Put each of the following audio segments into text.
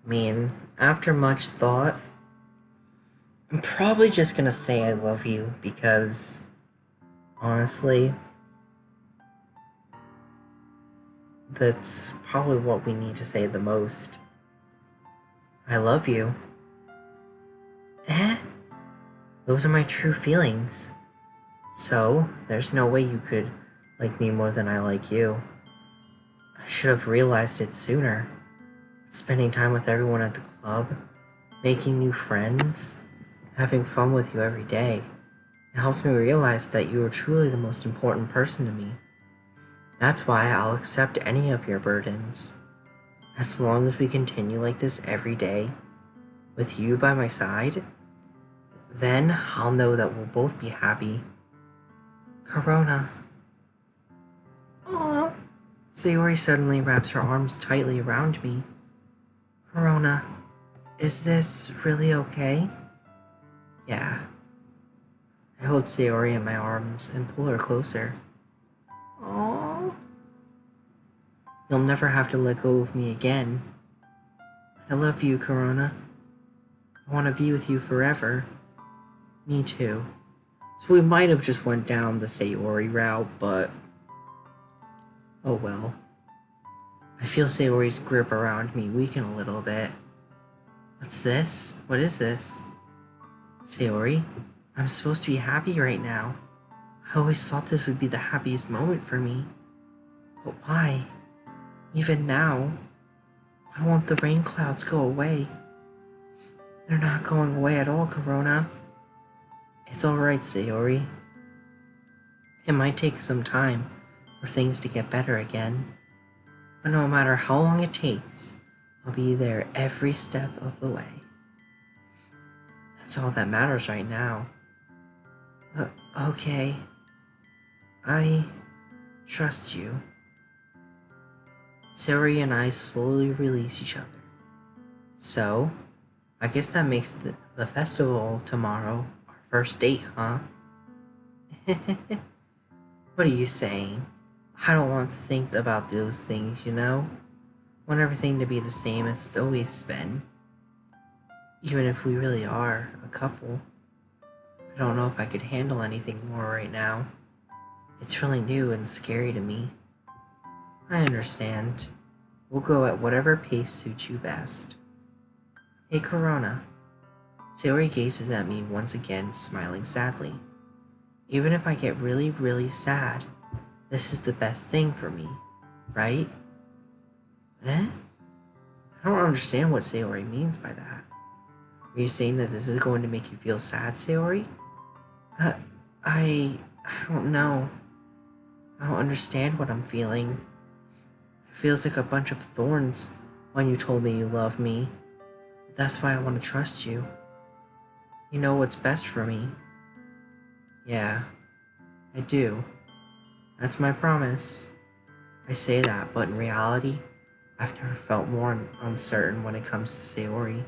I mean, after much thought, I'm probably just gonna say I love you because, honestly, that's probably what we need to say the most. I love you. Eh? Those are my true feelings. So, there's no way you could like me more than I like you. I should have realized it sooner. Spending time with everyone at the club, making new friends, having fun with you every day. It helped me realize that you are truly the most important person to me. That's why I'll accept any of your burdens. As long as we continue like this every day, with you by my side, then I'll know that we'll both be happy. Corona. Aww. Sayori suddenly wraps her arms tightly around me. Corona, is this really okay? Yeah. I hold Sayori in my arms and pull her closer. Aww. You'll never have to let go of me again. I love you, Corona. I want to be with you forever. Me too. So we might have just went down the Sayori route, but oh well. I feel Sayori's grip around me weaken a little bit. What's this? What is this? Sayori, I'm supposed to be happy right now. I always thought this would be the happiest moment for me. But why? Even now, why won't the rain clouds go away? They're not going away at all, Corona. It's alright, Sayori. It might take some time for things to get better again. But no matter how long it takes, I'll be there every step of the way. That's all that matters right now. Okay. I trust you. Sayori and I slowly release each other. So, I guess that makes the festival tomorrow our first date, huh? What are you saying? I don't want to think about those things, you know? I want everything to be the same as it's always been. Even if we really are a couple. I don't know if I could handle anything more right now. It's really new and scary to me. I understand. We'll go at whatever pace suits you best. Hey, Corona. Sayori gazes at me once again, smiling sadly. Even if I get really, really sad, this is the best thing for me, right? Eh? I don't understand what Sayori means by that. Are you saying that this is going to make you feel sad, Sayori? Uh, I don't know. I don't understand what I'm feeling. It feels like a bunch of thorns when you told me you love me. That's why I want to trust you. You know what's best for me. Yeah, I do. That's my promise. I say that, but in reality, I've never felt more uncertain when it comes to Sayori.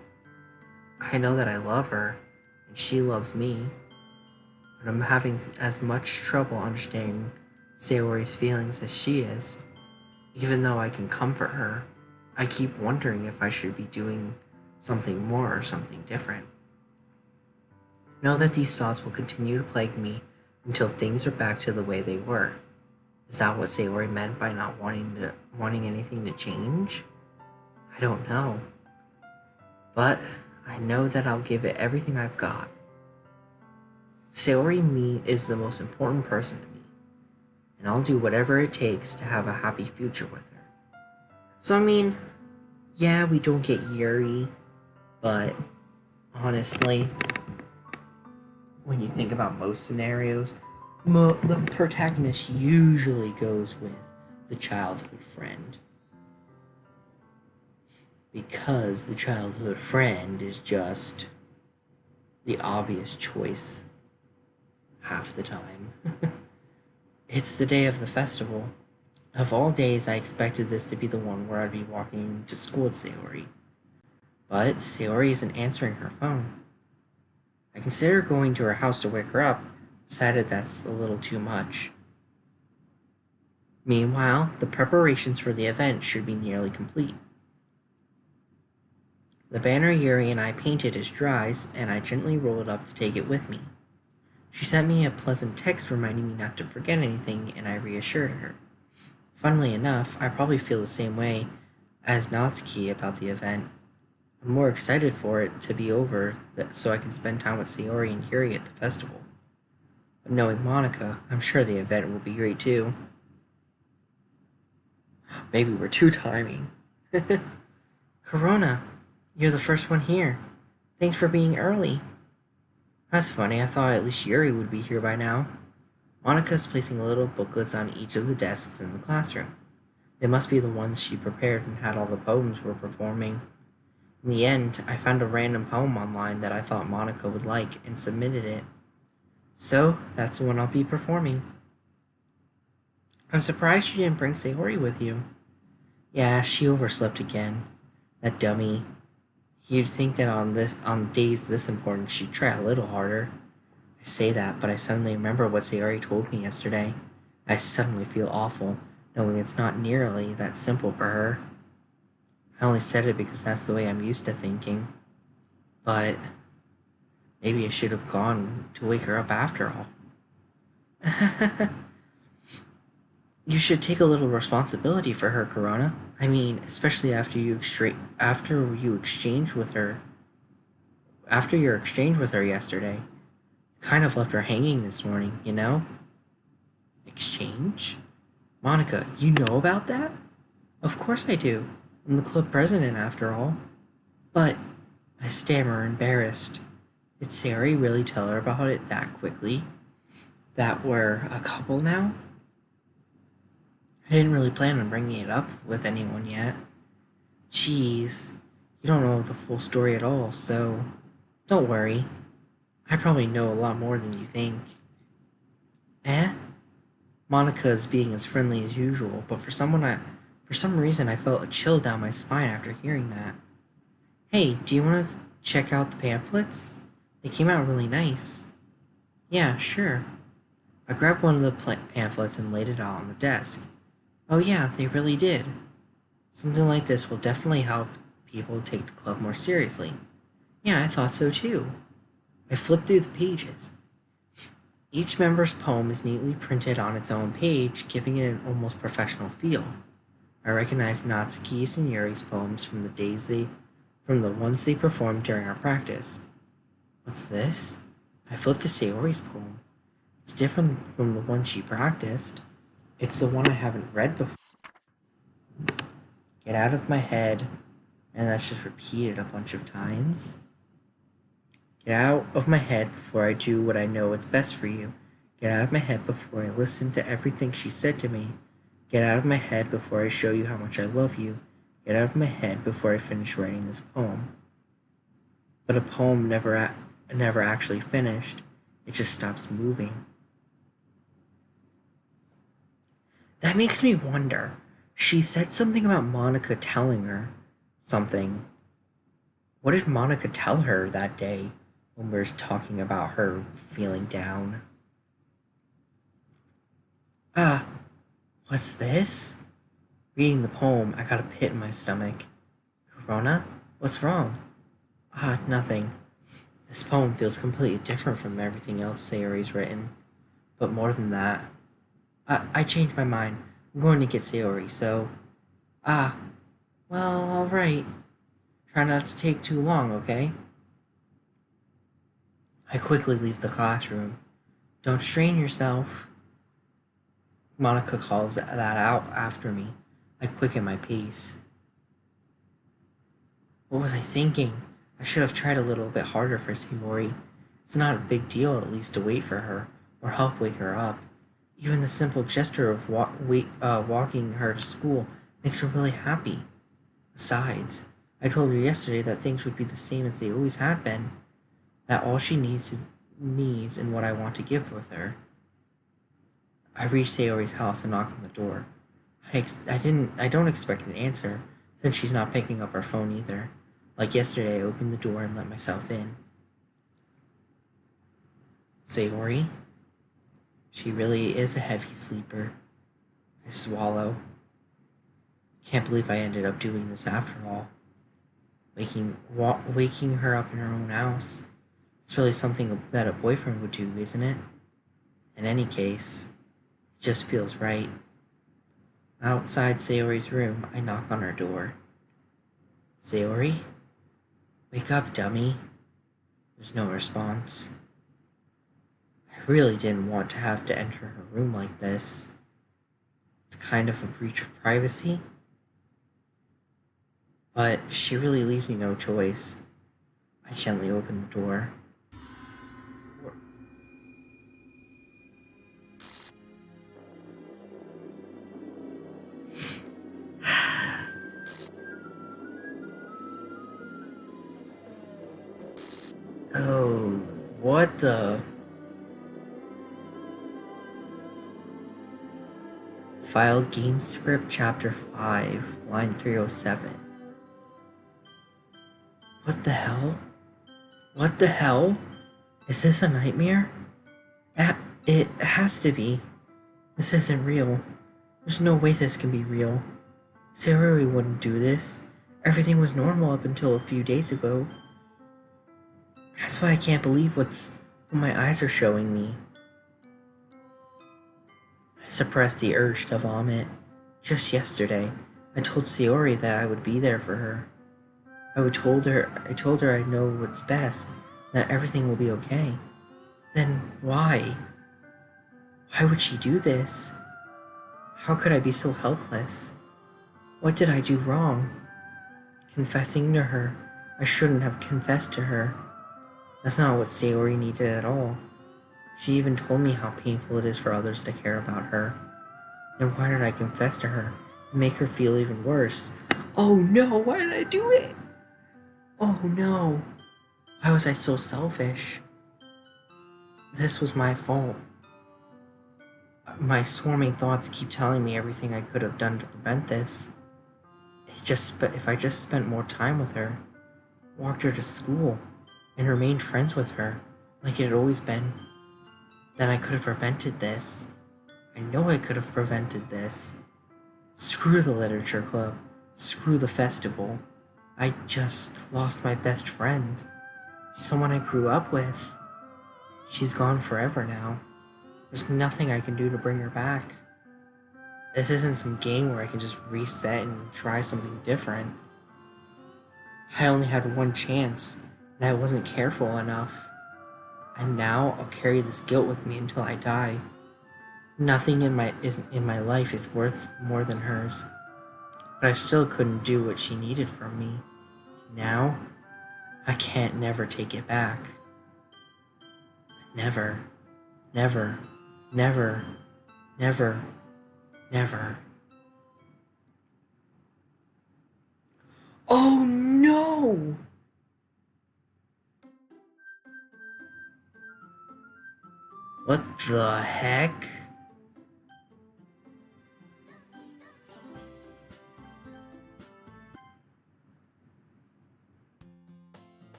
I know that I love her, and she loves me, but I'm having as much trouble understanding Sayori's feelings as she is. Even though I can comfort her, I keep wondering if I should be doing something more or something different. Know that these thoughts will continue to plague me until things are back to the way they were. Is that what Sayori meant by not wanting anything to change? I don't know. But I know that I'll give it everything I've got. Sayori is the most important person to me, and I'll do whatever it takes to have a happy future with her. So I mean, yeah, we don't get Yuri, but honestly, when you think about most scenarios, the protagonist usually goes with the childhood friend. Because the childhood friend is just the obvious choice half the time. It's the day of the festival. Of all days, I expected this to be the one where I'd be walking to school with Sayori. But Sayori isn't answering her phone. I considered going to her house to wake her up, decided that's a little too much. Meanwhile, the preparations for the event should be nearly complete. The banner Yuri and I painted is dries, and I gently roll it up to take it with me. She sent me a pleasant text reminding me not to forget anything, and I reassured her. Funnily enough, I probably feel the same way as Natsuki about the event. I'm more excited for it to be over so I can spend time with Sayori and Yuri at the festival. But knowing Monica, I'm sure the event will be great too. Maybe we're two timing. Corona, you're the first one here. Thanks for being early. That's funny, I thought at least Yuri would be here by now. Monica's placing little booklets on each of the desks in the classroom. They must be the ones she prepared and had all the poems we're performing. In the end, I found a random poem online that I thought Monica would like and submitted it. So, that's the one I'll be performing. I'm surprised you didn't bring Sayori with you. Yeah, she overslept again. That dummy. You'd think that on days this important she'd try a little harder. I say that, but I suddenly remember what Sayori told me yesterday. I suddenly feel awful, knowing it's not nearly that simple for her. I only said it because that's the way I'm used to thinking. But maybe I should have gone to wake her up after all. You should take a little responsibility for her, Corona. I mean, especially after your exchange with her yesterday. You kind of left her hanging this morning, you know? Exchange? Monica, you know about that? Of course I do. I'm the club president, after all. But, I stammer, embarrassed. Did Sayori really tell her about it that quickly? That we're a couple now? I didn't really plan on bringing it up with anyone yet. Jeez, you don't know the full story at all, so don't worry. I probably know a lot more than you think. Eh? Monica is being as friendly as usual, but for some reason I felt a chill down my spine after hearing that. Hey, do you want to check out the pamphlets? They came out really nice. Yeah, sure. I grabbed one of the pamphlets and laid it out on the desk. Oh yeah, they really did. Something like this will definitely help people take the club more seriously. Yeah, I thought so too. I flipped through the pages. Each member's poem is neatly printed on its own page, giving it an almost professional feel. I recognized Natsuki's and Yuri's poems from the ones they performed during our practice. What's this? I flipped to Sayori's poem. It's different from the one she practiced. It's the one I haven't read before. Get out of my head, and that's just repeated a bunch of times. Get out of my head before I do what I know is best for you. Get out of my head before I listen to everything she said to me. Get out of my head before I show you how much I love you. Get out of my head before I finish writing this poem. But a poem never actually finished. It just stops moving. That makes me wonder. She said something about Monica telling her something. What did Monica tell her that day when we were talking about her feeling down? What's this? Reading the poem, I got a pit in my stomach. Corona? What's wrong? Nothing. This poem feels completely different from everything else Sayori's written. But more than that, I changed my mind. I'm going to get Sayori, so... well, alright. Try not to take too long, okay? I quickly leave the classroom. Don't strain yourself. Monica calls that out after me. I quicken my pace. What was I thinking? I should have tried a little bit harder for Sayori. It's not a big deal at least to wait for her, or help wake her up. Even the simple gesture of walking her to school makes her really happy. Besides, I told her yesterday that things would be the same as they always had been. That all she needs and what I want to give with her. I reach Sayori's house and knock on the door. I don't expect an answer, since she's not picking up her phone either. Like yesterday, I opened the door and let myself in. Sayori? She really is a heavy sleeper. I swallow. Can't believe I ended up doing this after all. waking her up in her own house. It's really something that a boyfriend would do, isn't it? In any case, it just feels right. Outside Sayori's room, I knock on her door. Sayori? Wake up, dummy. There's no response. I really didn't want to have to enter her room like this. It's kind of a breach of privacy. But she really leaves me no choice. I gently open the door. Oh, what the? File game script chapter 5, line 307. What the hell? What the hell? Is this a nightmare? It has to be. This isn't real. There's no way this can be real. Sayori wouldn't do this. Everything was normal up until a few days ago. That's why I can't believe what my eyes are showing me. I suppressed the urge to vomit. Just yesterday, I told Sayori that I would be there for her. I told her I know what's best, that everything will be okay. Then why? Why would she do this? How could I be so helpless? What did I do wrong? Confessing to her, I shouldn't have confessed to her. That's not what Sayori needed at all. She even told me how painful it is for others to care about her. Then why did I confess to her and make her feel even worse? Oh no, why did I do it? Oh no, why was I so selfish? This was my fault. My swarming thoughts keep telling me everything I could have done to prevent this. If I just spent more time with her, walked her to school, and remained friends with her, like it had always been, then I could have prevented this. I know I could have prevented this. Screw the literature club. Screw the festival. I just lost my best friend. Someone I grew up with. She's gone forever now. There's nothing I can do to bring her back. This isn't some game where I can just reset and try something different. I only had one chance, and I wasn't careful enough. And now I'll carry this guilt with me until I die. Nothing in my life is worth more than hers. But I still couldn't do what she needed from me. Now, I can't never take it back. Never, never, never, never, never. Oh no! What the heck?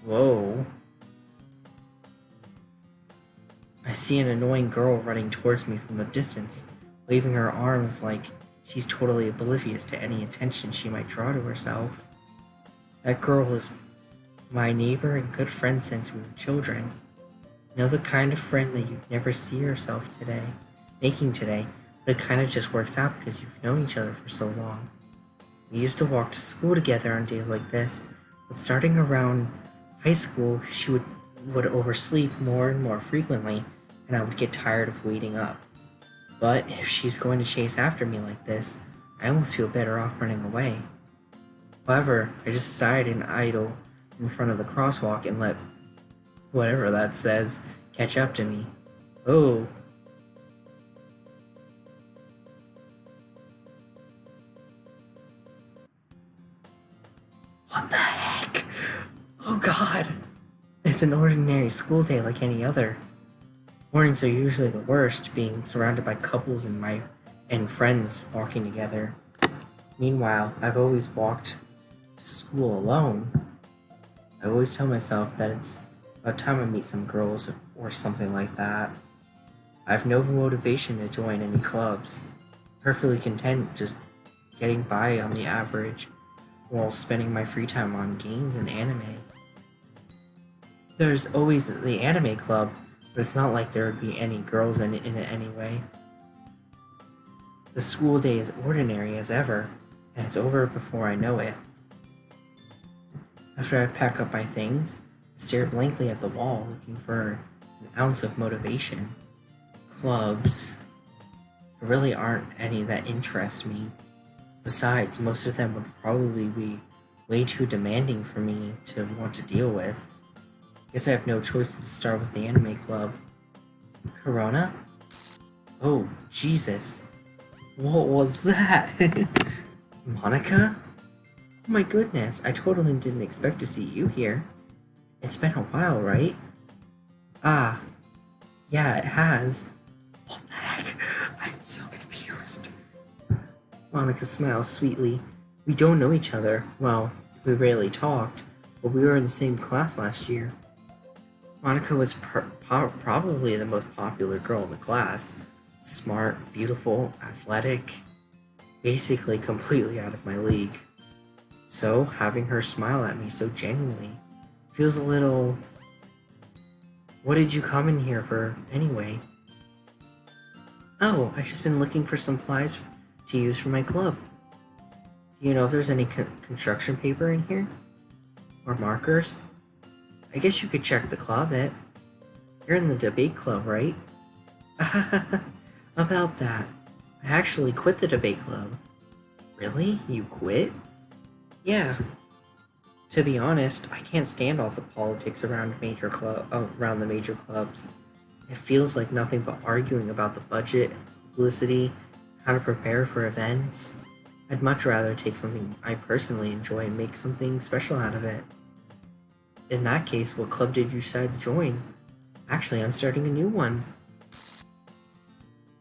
Whoa. I see an annoying girl running towards me from a distance, waving her arms like she's totally oblivious to any attention she might draw to herself. That girl is my neighbor and good friend since we were children. You know, the kind of friend that you'd never see yourself making today, but it kind of just works out because you've known each other for so long. We used to walk to school together on days like this, but starting around high school, she would oversleep more and more frequently, and I would get tired of waiting up. But if she's going to chase after me like this, I almost feel better off running away. However, I just decided to idle in front of the crosswalk and let whatever that says catch up to me. Oh. What the heck? Oh god. It's an ordinary school day like any other. Mornings are usually the worst, being surrounded by couples and friends walking together. Meanwhile, I've always walked to school alone. I always tell myself that it's about time I meet some girls or something like that. I have no motivation to join any clubs. Perfectly content just getting by on the average while spending my free time on games and anime. There's always the anime club, but it's not like there would be any girls in it anyway. The school day is ordinary as ever, and it's over before I know it. After I pack up my things, I stare blankly at the wall looking for an ounce of motivation. Clubs. There really aren't any that interest me. Besides, most of them would probably be way too demanding for me to want to deal with. Guess I have no choice to start with the anime club. Corona? Oh, Jesus. What was that? Monica? Oh my goodness, I totally didn't expect to see you here. It's been a while, right? Ah, yeah, it has. What the heck? I'm so confused. Monica smiles sweetly. We don't know each other. Well, we rarely talked, but we were in the same class last year. Monica was probably the most popular girl in the class. Smart, beautiful, athletic, basically completely out of my league. So, having her smile at me so genuinely feels a little... What did you come in here for, anyway? Oh, I've just been looking for supplies to use for my club. Do you know if there's any construction paper in here? Or markers? I guess you could check the closet. You're in the debate club, right? About that. I actually quit the debate club. Really? You quit? Yeah. To be honest, I can't stand all the politics around the major clubs. It feels like nothing but arguing about the budget, publicity, how to prepare for events. I'd much rather take something I personally enjoy and make something special out of it. In that case, what club did you decide to join? Actually, I'm starting a new one.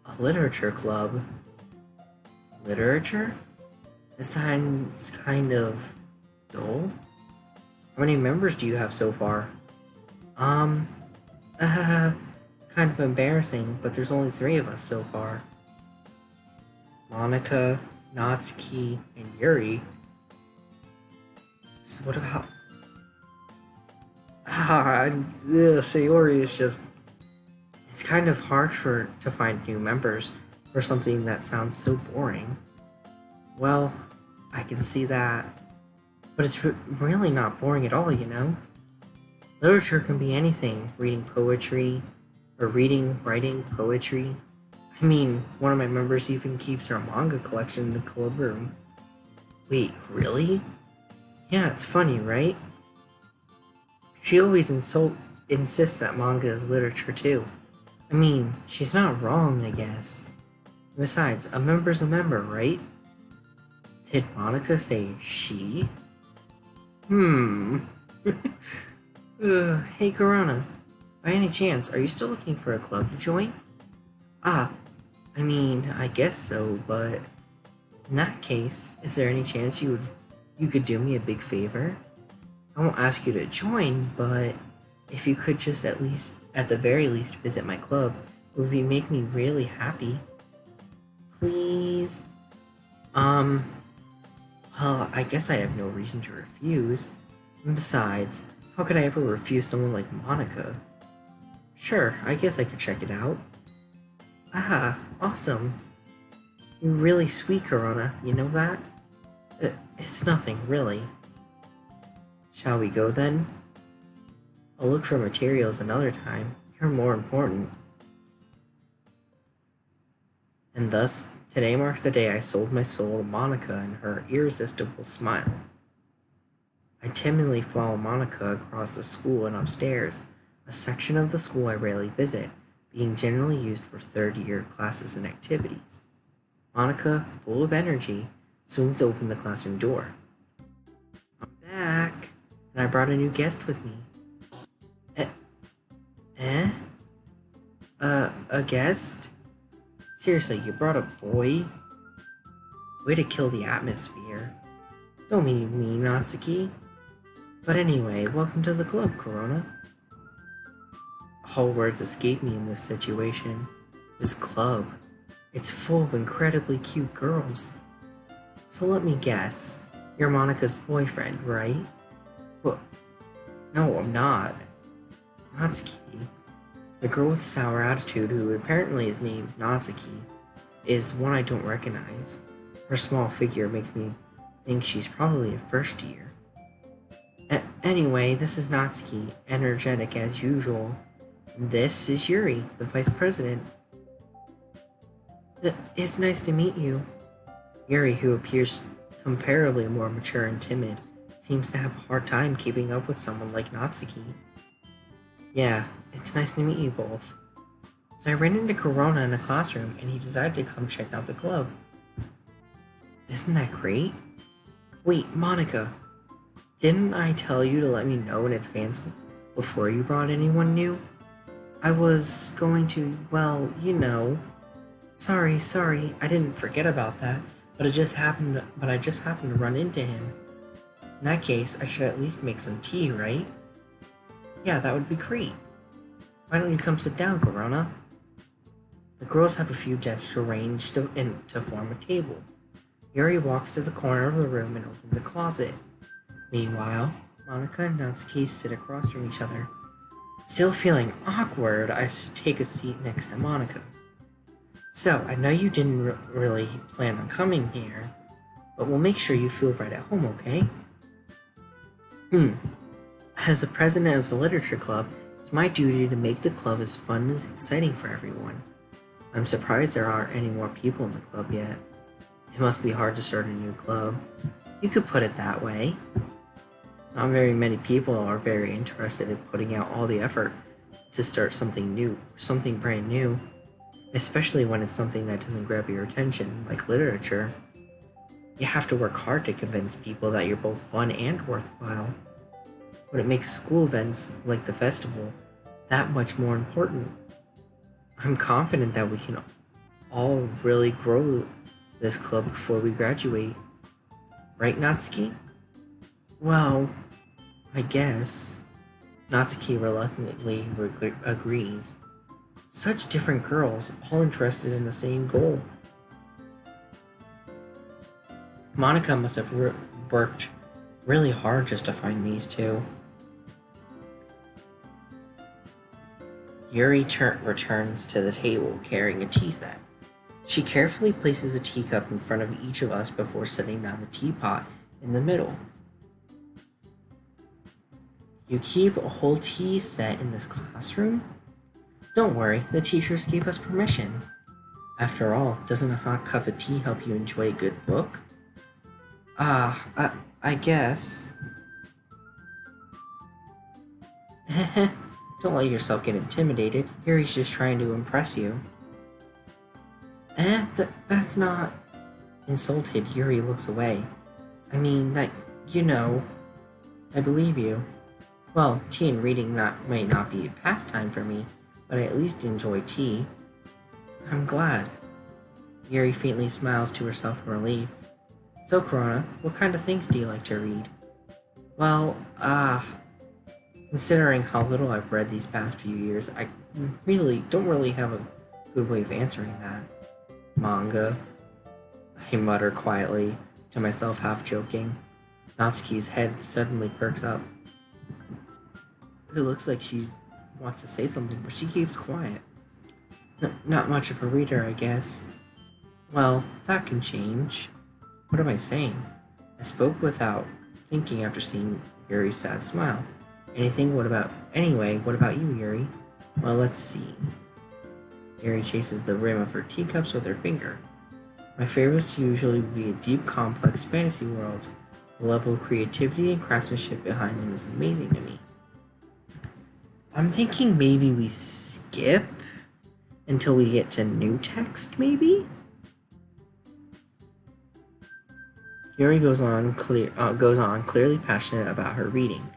A literature club. Literature? It sounds kind of dull. How many members do you have so far? Kind of embarrassing, but there's only 3 of us so far. Monica, Natsuki, and Yuri. So what about... Sayori is just... It's kind of hard to find new members for something that sounds so boring. Well, I can see that. But it's really not boring at all, you know? Literature can be anything. Reading poetry, or writing poetry. I mean, one of my members even keeps her manga collection in the club room. Wait, really? Yeah, it's funny, right? She always insists that manga is literature too. I mean, she's not wrong, I guess. Besides, a member's a member, right? Did Monica say she? Hey Corona, by any chance, are you still looking for a club to join? I mean, I guess so, but in that case, is there any chance you could do me a big favor? I won't ask you to join, but if you could just at the very least visit my club, it would make me really happy. Please? Well, I guess I have no reason to refuse. And besides, how could I ever refuse someone like Monica? Sure, I guess I could check it out. Awesome. You're really sweet, Corona, you know that? It's nothing, really. Shall we go then? I'll look for materials another time. You're more important. And thus, today marks the day I sold my soul to Monica and her irresistible smile. I timidly follow Monica across the school and upstairs, a section of the school I rarely visit, being generally used for third-year classes and activities. Monica, full of energy, swings open the classroom door. I'm back, and I brought a new guest with me. A guest? Seriously, you brought a boy? Way to kill the atmosphere. Don't mean me, Natsuki. But anyway, welcome to the club, Corona. All words escape me in this situation. This club. It's full of incredibly cute girls. So let me guess, You're Monika's boyfriend, right? But no, I'm not. Natsuki, the girl with sour attitude who apparently is named Natsuki, is one I don't recognize. Her small figure makes me think she's probably a first year. Anyway, this is Natsuki, energetic as usual. And this is Yuri, the vice president. It's nice to meet you. Yuri, who appears comparably more mature and timid, seems to have a hard time keeping up with someone like Natsuki. Yeah, it's nice to meet you both. So I ran into Corona in a classroom and he decided to come check out the club. Isn't that great? Wait, Monika, didn't I tell you to let me know in advance before you brought anyone new? I was going to, well, you know. Sorry, I didn't forget about that, but I just happened to run into him. In that case, I should at least make some tea, right? Yeah, that would be great. Why don't you come sit down, Corona? The girls have a few desks arranged to form a table. Yuri walks to the corner of the room and opens a closet. Meanwhile, Monika and Natsuki sit across from each other. Still feeling awkward, I take a seat next to Monika. So, I know you didn't really plan on coming here, but we'll make sure you feel right at home, okay? As the president of the literature club, it's my duty to make the club as fun and exciting for everyone. I'm surprised there aren't any more people in the club yet. It must be hard to start a new club. You could put it that way. Not very many people are very interested in putting out all the effort to start something new, something brand new, especially when it's something that doesn't grab your attention, like literature. You have to work hard to convince people that you're both fun and worthwhile. But it makes school events, like the festival, that much more important. I'm confident that we can all really grow this club before we graduate. Right, Natsuki? Well, I guess. Natsuki reluctantly agrees. Such different girls, all interested in the same goal. Monika must have worked really hard just to find these two. Yuri returns to the table carrying a tea set. She carefully places a teacup in front of each of us before setting down the teapot in the middle. You keep a whole tea set in this classroom? Don't worry, the teachers gave us permission. After all, doesn't a hot cup of tea help you enjoy a good book? I guess. Don't let yourself get intimidated. Yuri's just trying to impress you. That's not... Insulted, Yuri looks away. I mean, I believe you. Well, tea and reading might not be a pastime for me, but I at least enjoy tea. I'm glad. Yuri faintly smiles to herself in relief. So, Corona, what kind of things do you like to read? Well, considering how little I've read these past few years, I don't really have a good way of answering that. Manga, I mutter quietly, to myself half joking. Natsuki's head suddenly perks up. It looks like she wants to say something, but she keeps quiet. Not much of a reader, I guess. Well, that can change. What am I saying? I spoke without thinking after seeing Yuri's sad smile. Anyway, what about you, Yuri? Well, let's see. Yuri chases the rim of her teacups with her finger. My favorites usually would be deep, complex fantasy worlds. The level of creativity and craftsmanship behind them is amazing to me. I'm thinking maybe we skip until we get to new text, maybe? Yuri goes on, clearly passionate about her reading.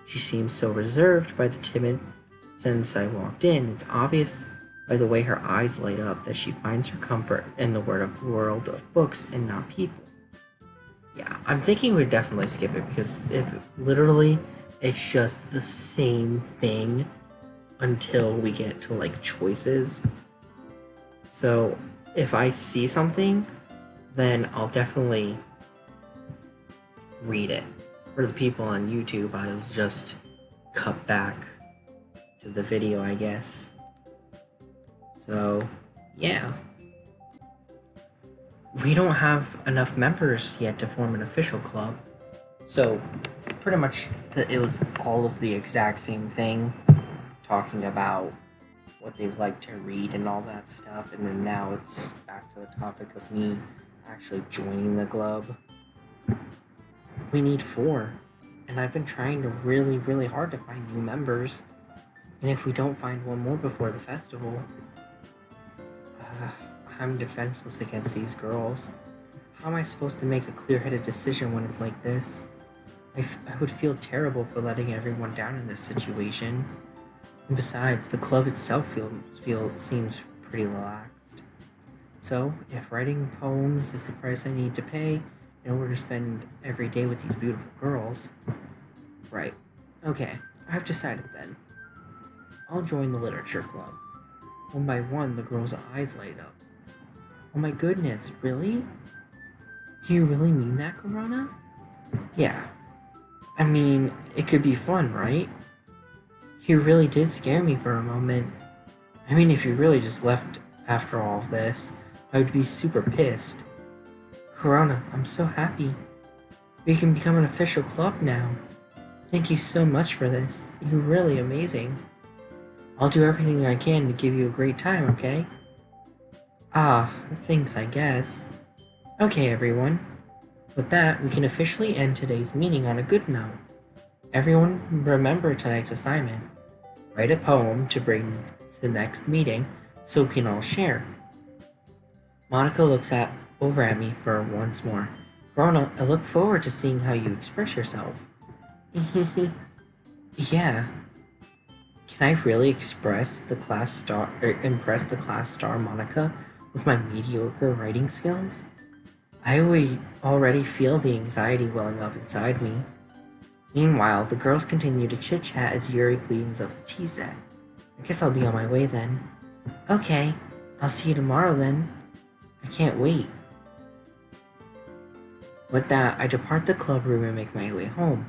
She seems so reserved by the timid since I walked in. It's obvious by the way her eyes light up that she finds her comfort in the world of books and not people. Yeah, I'm thinking we'd definitely skip it because it's just the same thing until we get to choices. So if I see something, then I'll definitely read it. For the people on YouTube, I was just cut back to the video, I guess. So, yeah. We don't have enough members yet to form an official club. So, pretty much, it was all of the exact same thing. Talking about what they like to read and all that stuff. And then now it's back to the topic of me actually joining the club. We need 4. And I've been trying to really hard to find new members. And if we don't find one more before the festival, I'm defenseless against these girls. How am I supposed to make a clear-headed decision when it's like this? I would feel terrible for letting everyone down in this situation. And besides, the club itself seems pretty relaxed. So, if writing poems is the price I need to pay in order to spend every day with these beautiful girls... Right. Okay, I've decided then. I'll join the literature club. One by one, the girls' eyes light up. Oh my goodness, really? Do you really mean that, Corona? Yeah. I mean, it could be fun, right? You really did scare me for a moment. I mean, if you really just left after all of this, I would be super pissed. Corona, I'm so happy. We can become an official club now. Thank you so much for this. You're really amazing. I'll do everything I can to give you a great time, okay? Ah, thanks, I guess. Okay, everyone. With that, we can officially end today's meeting on a good note. Everyone remember tonight's assignment. Write a poem to bring to the next meeting so we can all share. Monica looks over at me for once more. Rona, I look forward to seeing how you express yourself. Yeah. Can I really impress the class star Monica with my mediocre writing skills? I already feel the anxiety welling up inside me. Meanwhile, the girls continue to chit-chat as Yuri cleans up the tea set. I guess I'll be on my way then. Okay, I'll see you tomorrow then. I can't wait. With that, I depart the club room and make my way home.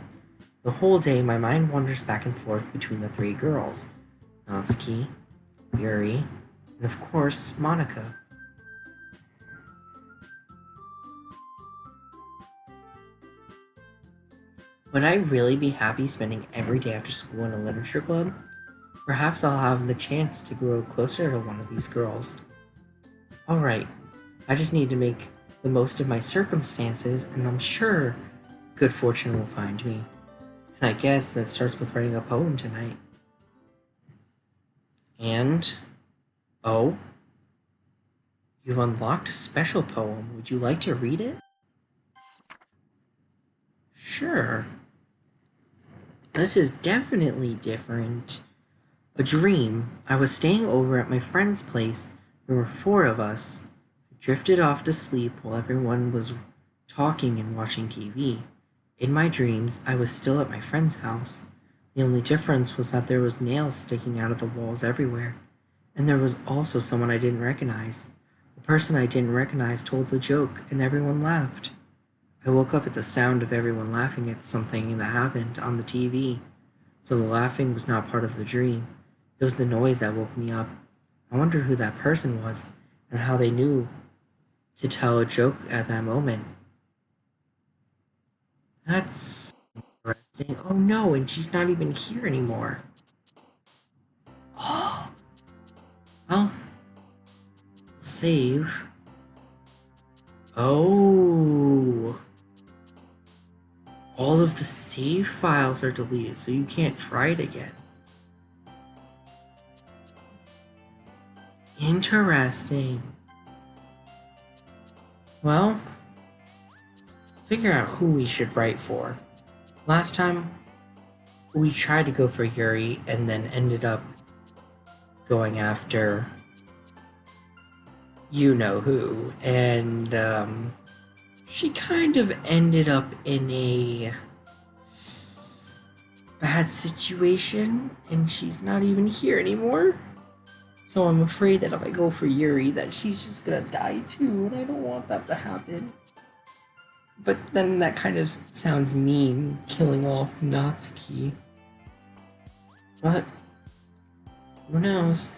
The whole day, my mind wanders back and forth between the 3 girls. Natsuki, Yuri, and of course, Monica. Would I really be happy spending every day after school in a literature club? Perhaps I'll have the chance to grow closer to one of these girls. Alright, I just need to make the most of my circumstances, and I'm sure good fortune will find me. And I guess that starts with writing a poem tonight. And... oh? You've unlocked a special poem. Would you like to read it? Sure. This is definitely different. A dream. I was staying over at my friend's place. There were 4 of us. I drifted off to sleep while everyone was talking and watching TV. In my dreams, I was still at my friend's house. The only difference was that there was nails sticking out of the walls everywhere. And there was also someone I didn't recognize. The person I didn't recognize told a joke, and everyone laughed. I woke up at the sound of everyone laughing at something that happened on the TV. So the laughing was not part of the dream. It was the noise that woke me up. I wonder who that person was, and how they knew to tell a joke at that moment. That's interesting. Oh no, and she's not even here anymore. Oh! Well, save. Oh! All of the save files are deleted, so you can't try it again. Interesting. Well, figure out who we should write for. Last time, we tried to go for Yuri and then ended up going after you know who, and she kind of ended up in a bad situation, and she's not even here anymore. So I'm afraid that if I go for Yuri, that she's just gonna die too, and I don't want that to happen. But then that kind of sounds mean, killing off Natsuki. But who knows?